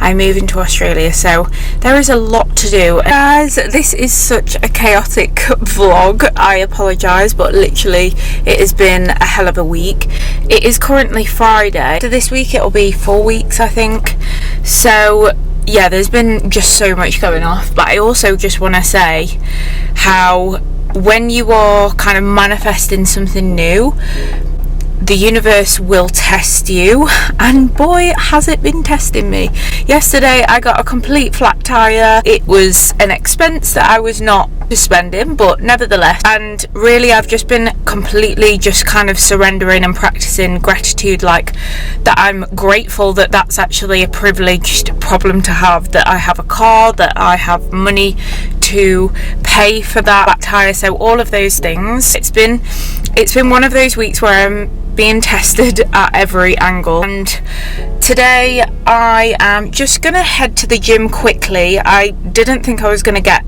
I'm moving to Australia, so there is a lot to do. Guys, this is such a chaotic vlog. I apologise, but literally it has been a hell of a week. It is currently Friday, so this week it'll be 4 weeks, I think. So yeah, there's been just so much going off, but I also just want to say how when you are kind of manifesting something new, the universe will test you, and boy has it been testing me. Yesterday I got a complete flat tire. It was an expense that I was not spending, but nevertheless, and really I've just been completely just kind of surrendering and practicing gratitude, like that I'm grateful that that's actually a privileged problem to have, that I have a car, that I have money to pay for that flat tire. So all of those things, it's been one of those weeks where I'm being tested at every angle, and today I am just gonna head to the gym quickly. I didn't think I was gonna get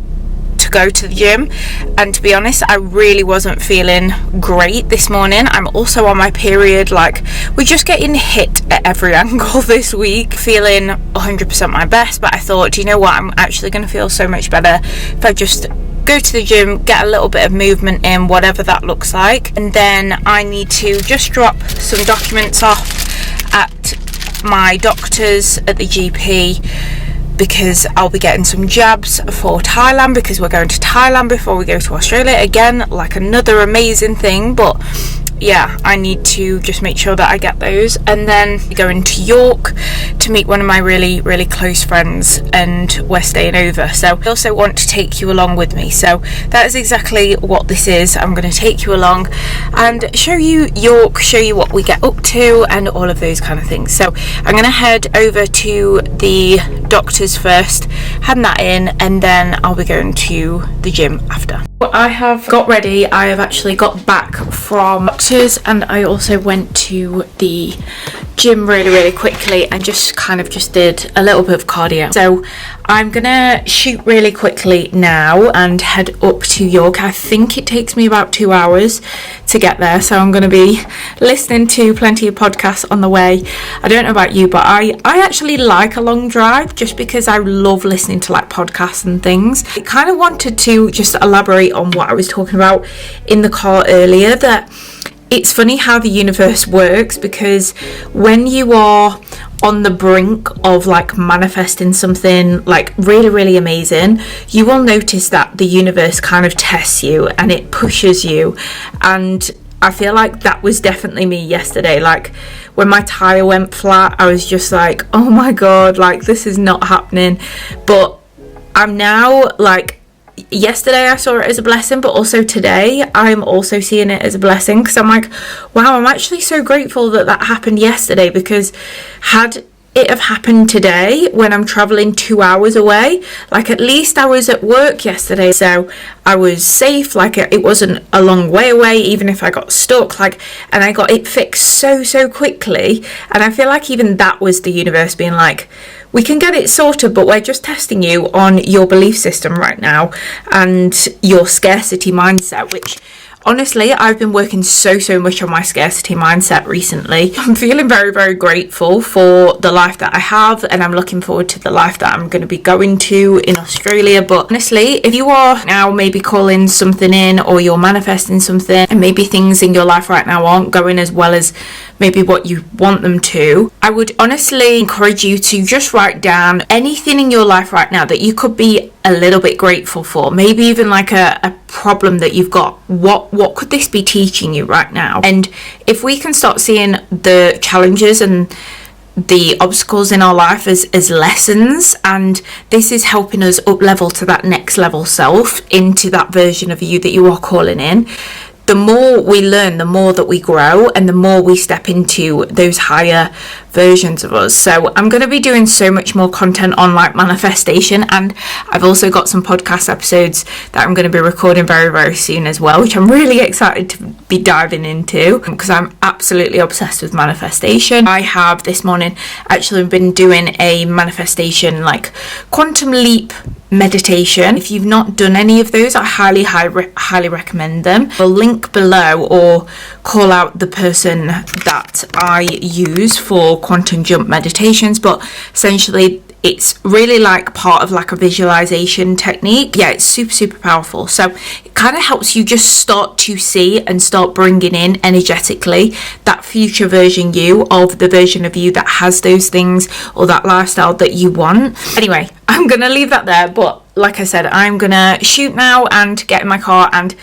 to go to the gym, and to be honest, I really wasn't feeling great this morning. I'm also on my period, like we're just getting hit at every angle this week. Feeling 100% my best, but I thought, do you know what, I'm actually gonna feel so much better if I just go to the gym, get a little bit of movement in, whatever that looks like. And then I need to just drop some documents off at my doctor's at the GP, because I'll be getting some jabs for Thailand, because we're going to Thailand before we go to Australia again, like another amazing thing. But yeah, I need to just make sure that I get those, and then going to York to meet one of my really, really close friends, and we're staying over. So I also want to take you along with me. So that is exactly what this is. I'm going to take you along and show you York, show you what we get up to, and all of those kind of things. So I'm going to head over to the doctor's first, hand that in, and then I'll be going to the gym after. I have got ready. I have actually got back from doctors, and I also went to the gym really quickly and just did a little bit of cardio. So I'm gonna shoot really quickly now and head up to York. I think it takes me about 2 hours to get there, so I'm gonna be listening to plenty of podcasts on the way. I don't know about you, but I actually like a long drive just because I love listening to like podcasts and things. I kind of wanted to just elaborate on what I was talking about in the car earlier, that it's funny how the universe works, because when you are on the brink of like manifesting something like really amazing, you will notice that the universe kind of tests you and it pushes you. And I feel like that was definitely me yesterday. Like when my tire went flat, I was just like, oh my god, like this is not happening. But I'm now like, yesterday I saw it as a blessing, but also today I'm also seeing it as a blessing, because I'm like, wow, I'm actually so grateful that that happened yesterday, because had it have happened today when I'm traveling 2 hours away, like at least I was at work yesterday, so I was safe, like it wasn't a long way away, even if I got stuck, like, and I got it fixed so quickly. And I feel like even that was the universe being like, we can get it sorted, but we're just testing you on your belief system right now and your scarcity mindset, which honestly, I've been working so much on my scarcity mindset recently. I'm feeling very grateful for the life that I have, and I'm looking forward to the life that I'm going to be going to in Australia. But honestly, if you are now maybe calling something in, or you're manifesting something, and maybe things in your life right now aren't going as well as maybe what you want them to, I would honestly encourage you to just write down anything in your life right now that you could be a little bit grateful for. Maybe even like a problem that you've got. What could this be teaching you right now? And if we can start seeing the challenges and the obstacles in our life as lessons, and this is helping us up level to that next level self, into that version of you that you are calling in, the more we learn, the more that we grow, and the more we step into those higher versions of us. So I'm going to be doing so much more content on like manifestation, and I've also got some podcast episodes that I'm going to be recording very soon as well, which I'm really excited to be diving into, because I'm absolutely obsessed with manifestation. I have this morning actually been doing a manifestation like quantum leap meditation. If you've not done any of those, I highly recommend them. I'll link below, or call out the person that I use for quantum jump meditations, but essentially it's really like part of like a visualization technique. Yeah, it's super powerful. So it kind of helps you just start to see and start bringing in energetically that future version you, of the version of you that has those things or that lifestyle that you want. Anyway, I'm gonna leave that there, but like I said, I'm gonna shoot now and get in my car and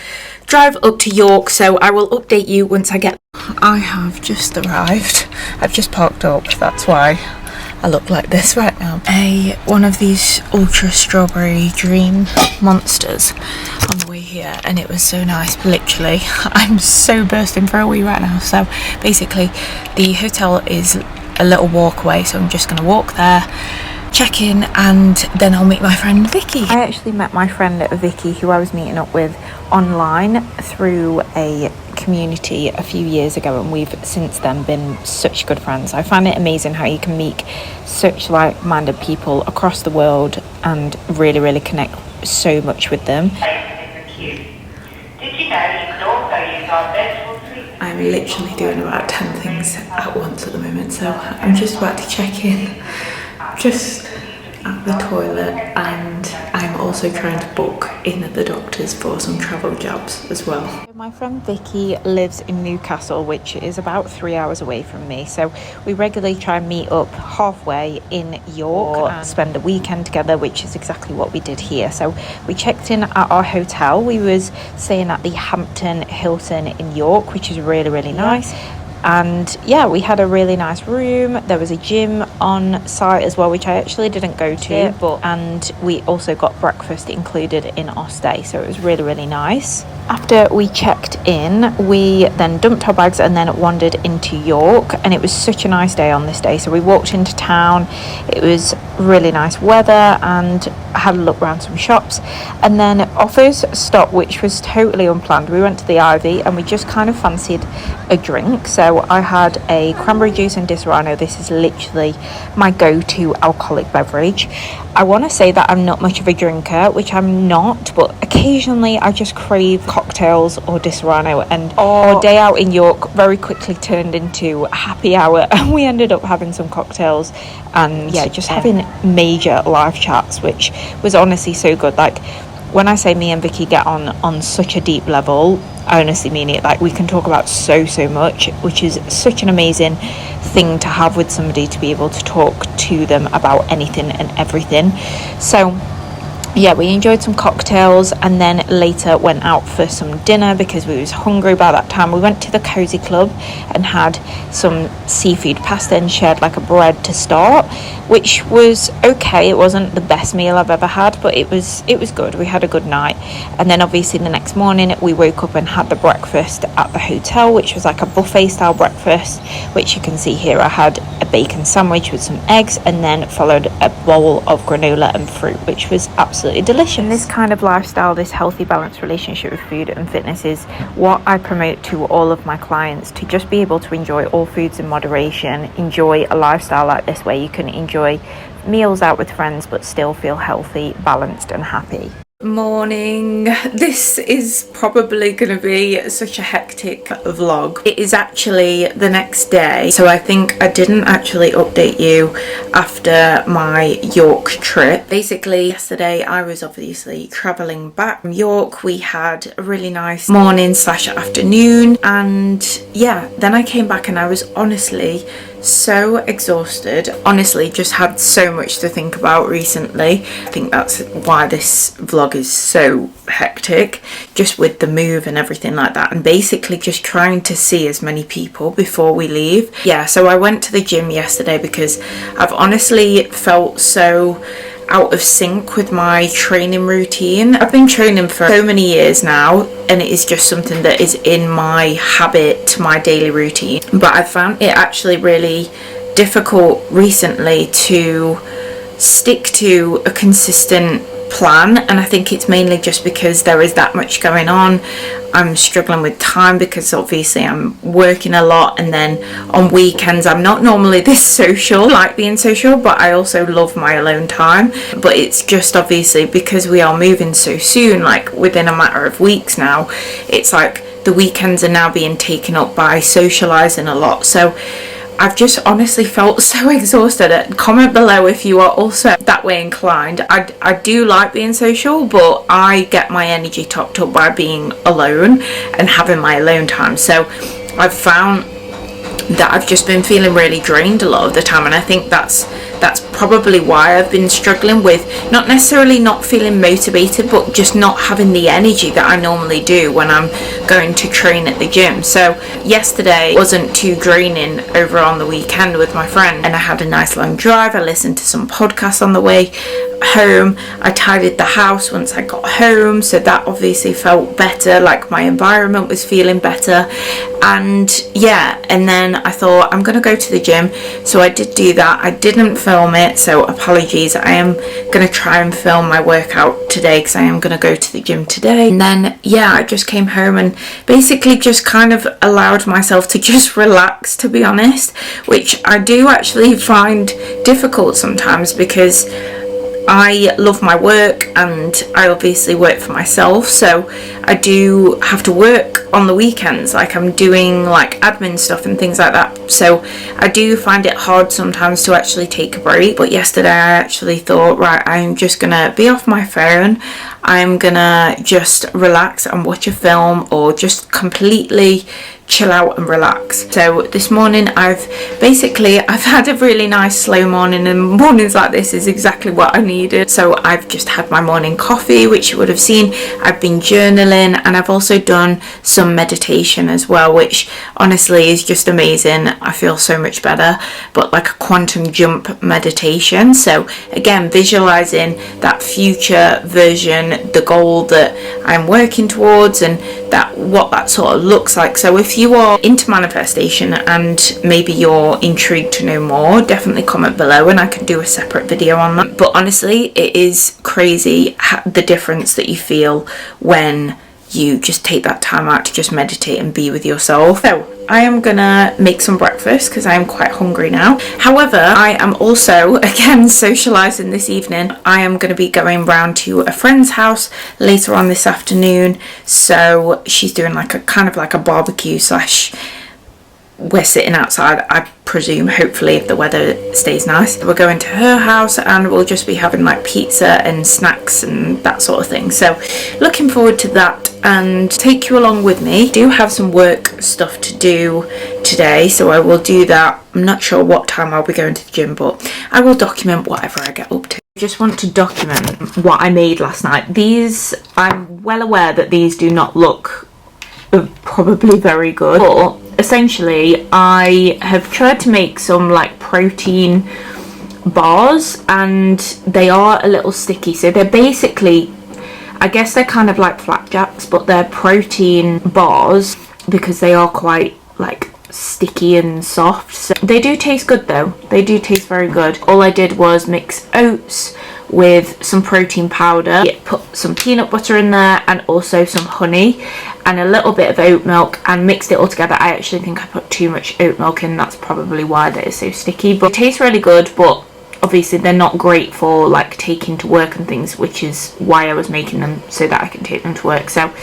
drive up to York, so I will update you once I get. I have just arrived. I've just parked up, that's why I look like this right now. One of these ultra strawberry dream monsters on the way here, and it was so nice. Literally, I'm so bursting for a wee right now. So basically the hotel is a little walk away, so I'm just gonna walk there, check in, and then I'll meet my friend Vicky. I actually met my friend Vicky, who I was meeting up with online through a community a few years ago, and we've since then been such good friends. I find it amazing how you can meet such like-minded people across the world and really connect so much with them. I'm literally doing about 10 things at once at the moment, so I'm just about to check in just at the toilet, and I'm also trying to book in at the doctor's for some travel jobs as well. My friend Vicky lives in Newcastle, which is about 3 hours away from me, so we regularly try and meet up halfway in York and spend a weekend together, which is exactly what we did here. So we checked in at our hotel. We was staying at the Hampton Hilton in York, which is really nice. And yeah, we had a really nice room. There was a gym on site as well, which I actually didn't go to, and we also got breakfast included in our stay, so it was really nice. After we checked in, we then dumped our bags and then wandered into York, and it was such a nice day on this day. So we walked into town. It was really nice weather, and I had a look around some shops, and then our first stop, which was totally unplanned, we went to the Ivy and we just kind of fancied a drink. So I had a cranberry juice and Disaronno. This is literally my go-to alcoholic beverage. I want to say that I'm not much of a drinker, which I'm not, but occasionally I just crave cocktails or Disaronno, and our day out in York very quickly turned into a happy hour, and we ended up having some cocktails and just having major live chats, which was honestly so good. Like, when I say me and Vicky get on such a deep level, I honestly mean it. Like, we can talk about so much, which is such an amazing thing to have with somebody, to be able to talk to them about anything and everything. So yeah, we enjoyed some cocktails, and then later went out for some dinner because we was hungry by that time. We went to the Cozy Club and had some seafood pasta and shared like a bread to start, which was okay. It wasn't the best meal I've ever had, but it was good. We had a good night. And then obviously the next morning we woke up and had the breakfast at the hotel, which was like a buffet style breakfast, which you can see here. I had a bacon sandwich with some eggs, and then followed a bowl of granola and fruit, which was absolutely delicious. And this kind of lifestyle, this healthy, balanced relationship with food and fitness, is what I promote to all of my clients, to just be able to enjoy all foods in moderation, enjoy a lifestyle like this where you can enjoy meals out with friends but still feel healthy, balanced and happy. Morning. This is probably going to be such a hectic vlog. It is actually the next day, so I think I didn't actually update you after my York trip. Basically, yesterday I was obviously travelling back from York. We had a really nice morning / afternoon, and yeah, then I came back and I was honestly so exhausted. Honestly, just had so much to think about recently. I think that's why this vlog is so hectic, just with the move and everything like that, and basically just trying to see as many people before we leave. Yeah, so I went to the gym yesterday because I've honestly felt so out of sync with my training routine. I've been training for so many years now, and it is just something that is in my habit, my daily routine, but I found it actually really difficult recently to stick to a consistent plan, and I think it's mainly just because there is that much going on. I'm struggling with time because obviously I'm working a lot, and then on weekends I'm not normally this social, I like being social, but I also love my alone time. But it's just obviously because we are moving so soon, like within a matter of weeks now, it's like the weekends are now being taken up by socializing a lot. So I've just honestly felt so exhausted. Comment below if you are also that way inclined. I do like being social, but I get my energy topped up by being alone and having my alone time. So I've found that I've just been feeling really drained a lot of the time, and I think that's probably why I've been struggling with not necessarily not feeling motivated, but just not having the energy that I normally do when I'm going to train at the gym. So yesterday wasn't too draining over on the weekend with my friend, and I had a nice long drive. I listened to some podcasts on the way home. I tidied the house once I got home, so that obviously felt better, like my environment was feeling better. And yeah, and then I thought I'm gonna go to the gym, so I did do that. I didn't film it, so apologies. I am gonna try and film my workout today because I am gonna go to the gym today. And then yeah, I just came home and basically just kind of allowed myself to just relax, to be honest, which I do actually find difficult sometimes because I love my work and I obviously work for myself, so I do have to work on the weekends, like I'm doing like admin stuff and things like that, so I do find it hard sometimes to actually take a break. But yesterday I actually thought, right, I'm just gonna be off my phone, I'm gonna just relax and watch a film or just completely chill out and relax. So this morning I've had a really nice slow morning, and mornings like this is exactly what I needed. So I've just had my morning coffee, which you would have seen. I've been journaling, and I've also done some meditation as well, which honestly is just amazing. I feel so much better, but like a quantum jump meditation. So again, visualizing that future version, the goal that I'm working towards, and what that sort of looks like. So if you are into manifestation and maybe you're intrigued to know more, definitely comment below and I can do a separate video on that. But honestly, it is crazy the difference that you feel when you just take that time out to just meditate and be with yourself. So I am gonna make some breakfast because I am quite hungry now. However, I am also again socializing this evening. I am going to be going round to a friend's house later on this afternoon, so she's doing like a kind of like a barbecue slash we're sitting outside, I presume, hopefully, if the weather stays nice. We're going to her house and we'll just be having like pizza and snacks and that sort of thing. So looking forward to that and take you along with me. I do have some work stuff to do today, so I will do that. I'm not sure what time I'll be going to the gym, but I will document whatever I get up to. I just want to document what I made last night. These, I'm well aware that these do not look probably very good, but essentially I have tried to make some like protein bars, and they are a little sticky. So they're basically, I guess they're kind of like flapjacks, but they're protein bars because they are quite like sticky and soft. So they do taste good though. They do taste very good. All I did was mix oats with some protein powder, put some peanut butter in there and also some honey and a little bit of oat milk and mixed it all together. I actually think I put too much oat milk in, that's probably why that is so sticky, but it tastes really good. But obviously they're not great for like taking to work and things, which is why I was making them, so that I can take them to work. So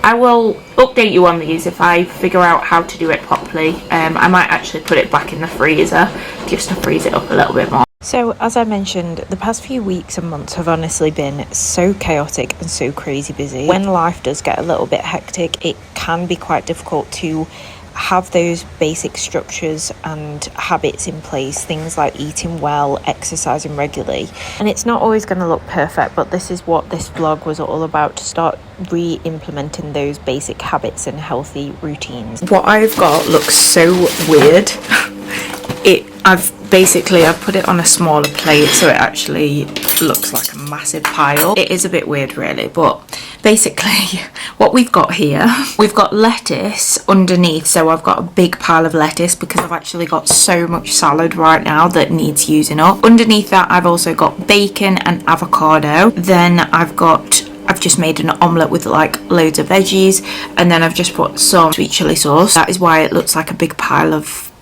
I will update you on these if I figure out how to do it properly. I might actually put it back in the freezer just to freeze it up a little bit more. So as I mentioned, the past few weeks and months have honestly been so chaotic and so crazy busy. When life does get a little bit hectic, it can be quite difficult to have those basic structures and habits in place, things like eating well, exercising regularly. And it's not always going to look perfect, but this is what this vlog was all about, to start re-implementing those basic habits and healthy routines. What I've got looks so weird. I've put it on a smaller plate, so it actually looks like a massive pile. It is a bit weird really, but basically what we've got here, we've got lettuce underneath. So I've got a big pile of lettuce because I've actually got so much salad right now that needs using up. Underneath that I've also got bacon and avocado. Then I've just made an omelette with like loads of veggies, and then I've just put some sweet chili sauce. That is why it looks like a big pile of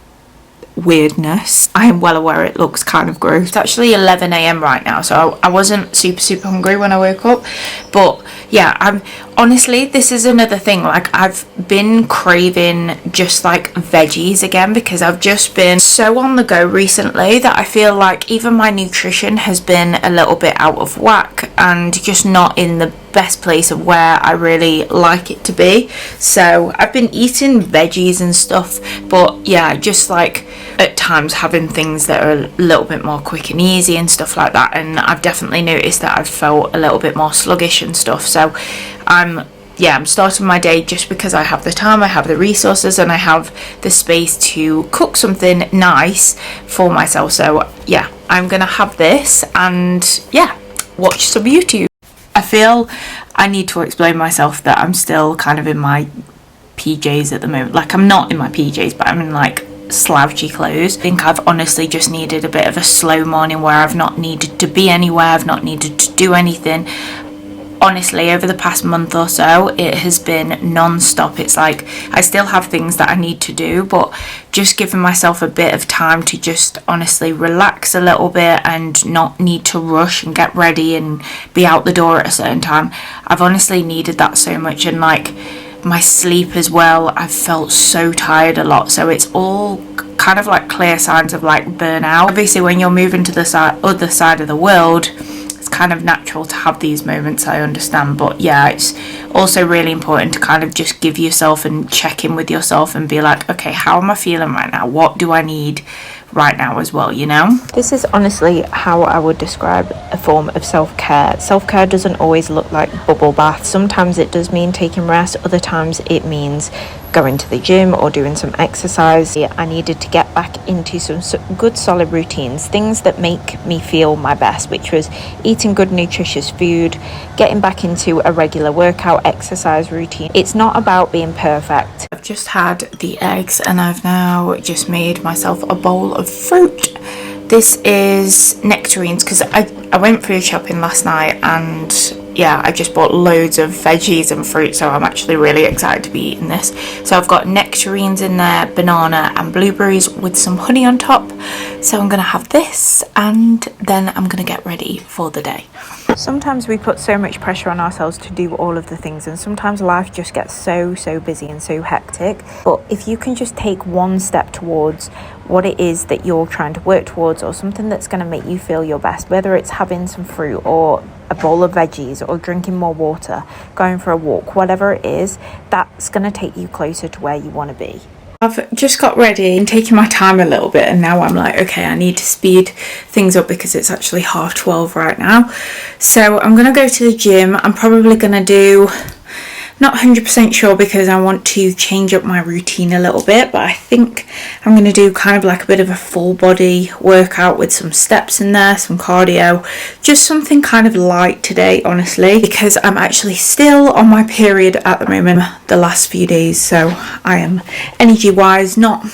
weirdness. I am well aware it looks kind of gross. It's actually 11 a.m. right now, so I wasn't super hungry when I woke up. But yeah, I'm honestly, this is another thing, like I've been craving just like veggies again, because I've just been so on the go recently that I feel like even my nutrition has been a little bit out of whack and just not in the best place of where I really like it to be. So I've been eating veggies and stuff, but yeah, just like at times having things that are a little bit more quick and easy and stuff like that, and I've definitely noticed that I've felt a little bit more sluggish and stuff. So I'm starting my day just because I have the time, I have the resources, and I have the space to cook something nice for myself. So yeah, I'm gonna have this and yeah, watch some YouTube. I feel I need to explain myself that I'm still kind of in my PJs at the moment. Like, I'm not in my PJs, but I'm in like slouchy clothes. I think I've honestly just needed a bit of a slow morning where I've not needed to be anywhere, I've not needed to do anything. Honestly, over the past month or so, it has been non-stop. It's like I still have things that I need to do, but just giving myself a bit of time to just honestly relax a little bit and not need to rush and get ready and be out the door at a certain time. I've honestly needed that so much, and like my sleep as well, I've felt so tired a lot. So it's all kind of like clear signs of like burnout. Obviously, when you're moving to the other side of the world, kind of natural to have these moments, I understand, but yeah, it's also really important to kind of just give yourself and check in with yourself and be like, okay, how am I feeling right now? What do I need right now as well, you know? This is honestly how I would describe a form of self-care. Self-care doesn't always look like bubble baths. Sometimes it does mean taking rest, other times it means going to the gym or doing some exercise. I needed to get back into some good solid routines, things that make me feel my best, which was eating good nutritious food, getting back into a regular workout exercise routine. It's not about being perfect. I've just had the eggs and I've now just made myself a bowl of fruit. This is nectarines, because I went food shopping last night and yeah, I just bought loads of veggies and fruit, so I'm actually really excited to be eating this. So I've got nectarines in there, banana and blueberries with some honey on top. So I'm gonna have this and then I'm gonna get ready for the day. Sometimes we put so much pressure on ourselves to do all of the things, and sometimes life just gets so busy and so hectic. But if you can just take one step towards what it is that you're trying to work towards, or something that's going to make you feel your best, whether it's having some fruit or a bowl of veggies or drinking more water, going for a walk, whatever it is, that's going to take you closer to where you want to be. I've just got ready and taken my time a little bit, and now I'm like, okay, I need to speed things up because it's actually 12:30 right now. So I'm going to go to the gym. I'm probably going to do, not 100% sure because I want to change up my routine a little bit, but I think I'm going to do kind of like a bit of a full body workout with some steps in there, some cardio, just something kind of light today, honestly, because I'm actually still on my period at the moment, the last few days, so I am energy wise not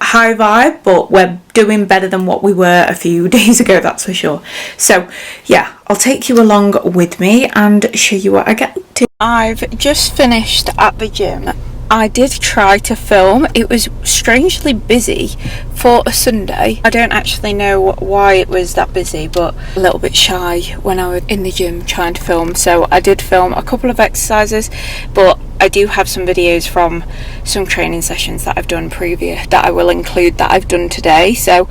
high vibe, but we're doing better than what we were a few days ago, that's for sure. So yeah, I'll take you along with me and show you what I get to. I've just finished at the gym. I did try to film. It was strangely busy for a Sunday. I don't actually know why it was that busy, but a little bit shy when I was in the gym trying to film. So I did film a couple of exercises, but I do have some videos from some training sessions that I've done previous that I will include that I've done today. So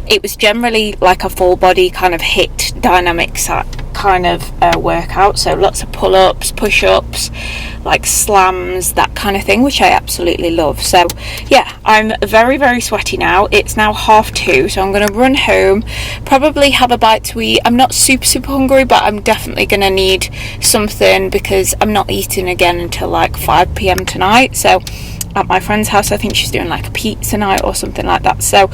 it was generally like a full body kind of HIIT dynamics kind of workout. So lots of pull-ups, push-ups, like slams, that kind of thing, which I absolutely love. So yeah, I'm very sweaty now. It's now 2:30, so I'm going to run home, probably have a bite to eat. I'm not super hungry, but I'm definitely going to need something because I'm not eating again until like 5 p.m. tonight. So at my friend's house, I think she's doing like a pizza night or something like that. So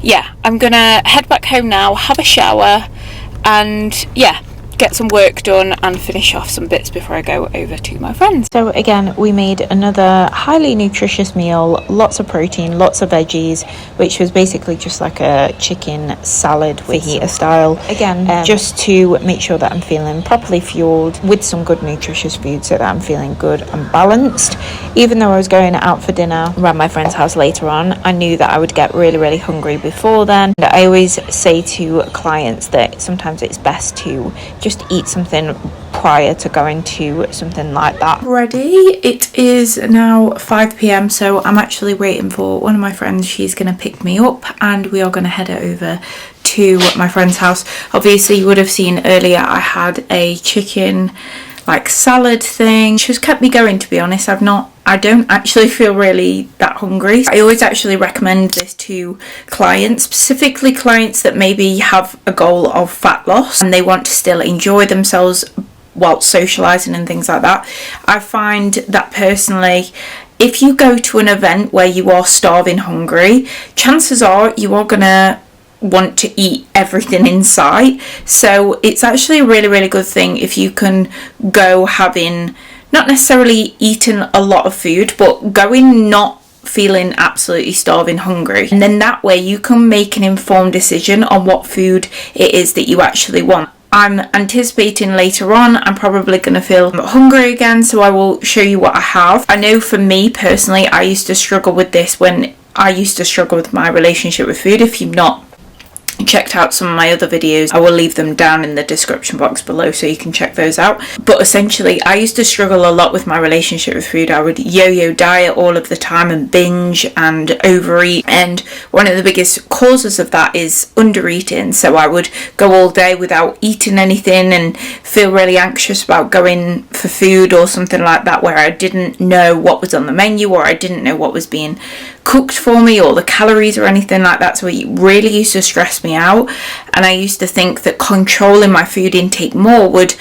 yeah, I'm gonna head back home now, have a shower, and yeah, get some work done and finish off some bits before I go over to my friends. So again, we made another highly nutritious meal, lots of protein, lots of veggies, which was basically just like a chicken salad fajita style. Again, just to make sure that I'm feeling properly fueled with some good nutritious food so that I'm feeling good and balanced. Even though I was going out for dinner around my friend's house later on, I knew that I would get really, really hungry before then. And I always say to clients that sometimes it's best to just eat something prior to going to something like that. Ready? It is now 5 p.m, so I'm actually waiting for one of my friends. She's going to pick me up and we are going to head over to my friend's house. Obviously you would have seen earlier I had a chicken like salad thing. She's kept me going, to be honest. I don't actually feel really that hungry. I always actually recommend this to clients, specifically clients that maybe have a goal of fat loss and they want to still enjoy themselves while socializing and things like that. I find that personally, if you go to an event where you are starving hungry, chances are you are gonna want to eat everything in sight. So it's actually a really, really good thing if you can go having not necessarily eaten a lot of food, but going not feeling absolutely starving hungry, and then that way you can make an informed decision on what food it is that you actually want. I'm anticipating later on I'm probably going to feel hungry again, so I will show you what I have. I know for me personally, I used to struggle with this when I used to struggle with my relationship with food. If you've not checked out some of my other videos, I will leave them down in the description box below so you can check those out. But essentially I used to struggle a lot with my relationship with food. I would yo-yo diet all of the time and binge and overeat, and one of the biggest causes of that is undereating. So I would go all day without eating anything and feel really anxious about going for food or something like that, where I didn't know what was on the menu or I didn't know what was being cooked for me or the calories or anything like that. So it really used to stress me out, and I used to think that controlling my food intake more would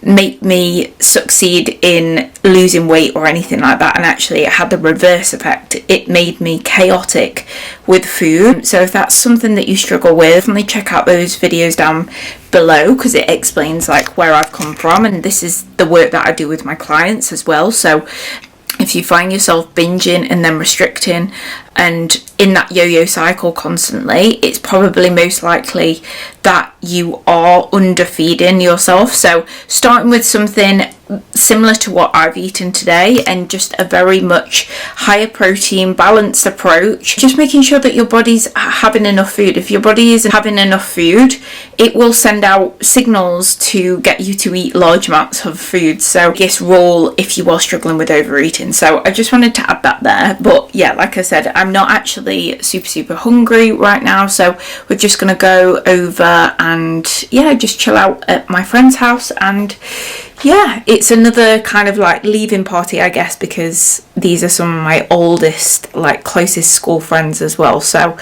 make me succeed in losing weight or anything like that, and actually it had the reverse effect. It made me chaotic with food. So if that's something that you struggle with, definitely check out those videos down below because it explains like where I've come from, and this is the work that I do with my clients as well. So if you find yourself binging and then restricting and in that yo-yo cycle constantly, it's probably most likely that you are underfeeding yourself. So starting with something similar to what I've eaten today and just a very much higher protein balanced approach, just making sure that your body's having enough food. If your body isn't having enough food, it will send out signals to get you to eat large amounts of food. So biggest role if you are struggling with overeating. So I just wanted to add that there. But yeah, like I said, I'm not actually super hungry right now, so we're just gonna go over and yeah, just chill out at my friend's house. And yeah, it's another kind of like leaving party, I guess, because these are some of my oldest, like closest school friends as well. So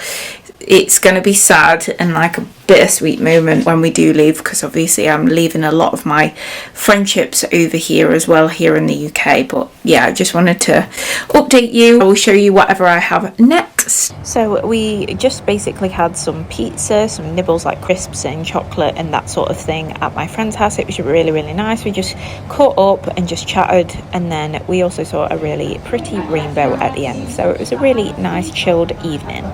it's going to be sad and like a bittersweet moment when we do leave, because obviously I'm leaving a lot of my friendships over here as well, here in the UK. But yeah, I just wanted to update you. I will show you whatever I have next. So we just basically had some pizza, some nibbles like crisps and chocolate and that sort of thing at my friend's house. It was really nice. We just caught up and just chatted, and then we also saw a really pretty rainbow at the end. So it was a really nice chilled evening.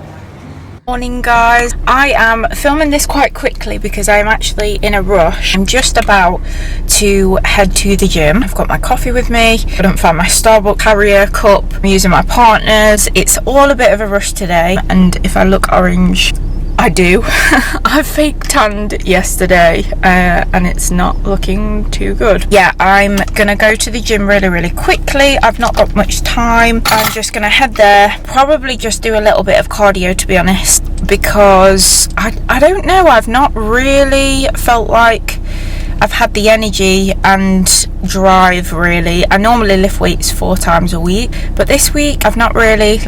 Morning guys, I am filming this quite quickly because I'm actually in a rush. I'm just about to head to the gym. I've got my coffee with me. I couldn't find my Starbucks carrier cup. I'm using my partner's. It's all a bit of a rush today, and if I look orange, I do. I fake tanned yesterday and it's not looking too good. Yeah, I'm gonna go to the gym really quickly. I've not got much time. I'm just gonna head there, probably just do a little bit of cardio, to be honest, because I don't know, I've not really felt like I've had the energy and drive really. I normally lift weights 4 times a week, but this week I've not really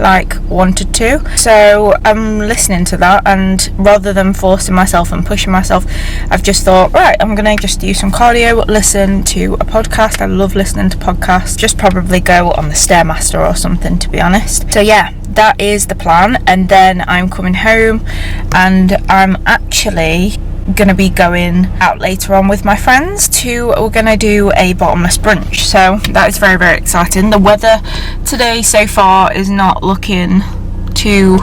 wanted to. So I'm listening to that, and rather than forcing myself and pushing myself, I've just thought, right, I'm gonna just do some cardio, listen to a podcast. I love listening to podcasts. Just probably go on the Stairmaster or something, to be honest. So yeah, that is the plan. And then I'm coming home and I'm actually gonna be going out later on with my friends we're gonna do a bottomless brunch, so that is very, very exciting. The weather today so far is not looking too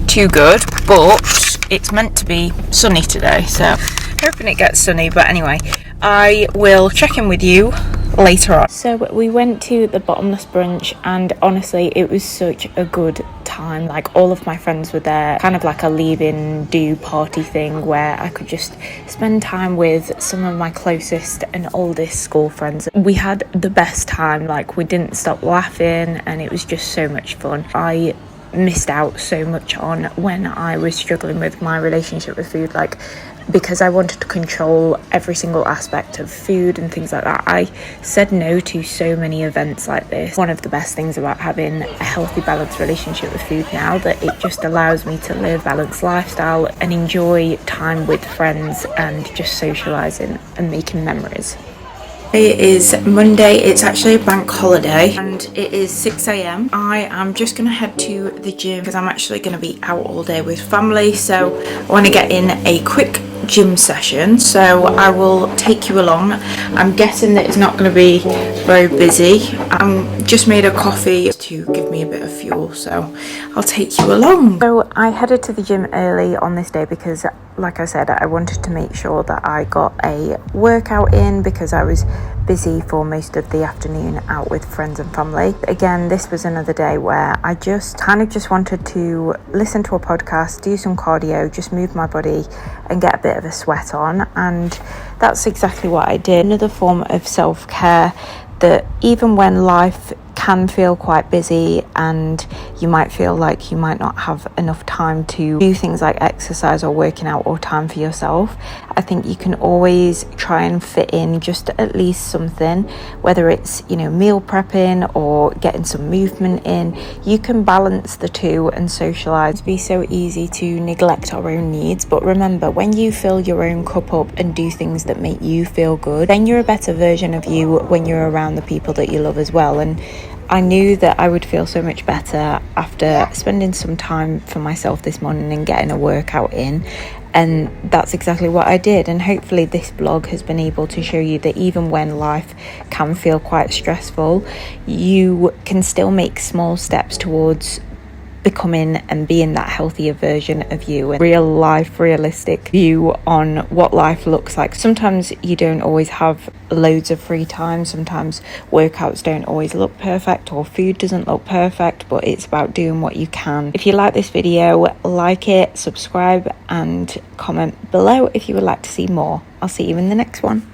good, but it's meant to be sunny today, so hoping it gets sunny. But anyway, I will check in with you later on. So we went to the bottomless brunch, and honestly it was such a good time. Like, all of my friends were there, kind of like a leave-in do party thing where I could just spend time with some of my closest and oldest school friends. We had the best time, like we didn't stop laughing, and it was just so much fun. I missed out so much on when I was struggling with my relationship with food, like because I wanted to control every single aspect of food and things like that. I said no to so many events like this. One of the best things about having a healthy, balanced relationship with food now, that it just allows me to live a balanced lifestyle and enjoy time with friends and just socialising and making memories. It is Monday, it's actually a bank holiday, and it is 6 a.m. I am just going to head to the gym because I'm actually going to be out all day with family, so I want to get in a quick gym session, so I will take you along. I'm guessing that it's not going to be very busy. I just made a coffee to give me a bit of fuel, so I'll take you along. So I headed to the gym early on this day because, like I said, I wanted to make sure that I got a workout in because I was busy for most of the afternoon out with friends and family. Again, this was another day where I just wanted to listen to a podcast, do some cardio, just move my body and get a bit of a sweat on, and that's exactly what I did. Another form of self-care that even when life can feel quite busy and you might feel like you might not have enough time to do things like exercise or working out or time for yourself, I think you can always try and fit in just at least something, whether it's, meal prepping or getting some movement in. You can balance the two and socialise. It'd be so easy to neglect our own needs, but remember, when you fill your own cup up and do things that make you feel good, then you're a better version of you when you're around the people that you love as well. And I knew that I would feel so much better after spending some time for myself this morning and getting a workout in, and that's exactly what I did. And hopefully this blog has been able to show you that even when life can feel quite stressful, you can still make small steps towards becoming and being that healthier version of you, and real life, realistic view on what life looks like. Sometimes you don't always have loads of free time, sometimes workouts don't always look perfect or food doesn't look perfect, but it's about doing what you can. If you like this video, like it, subscribe and comment below if you would like to see more. I'll see you in the next one.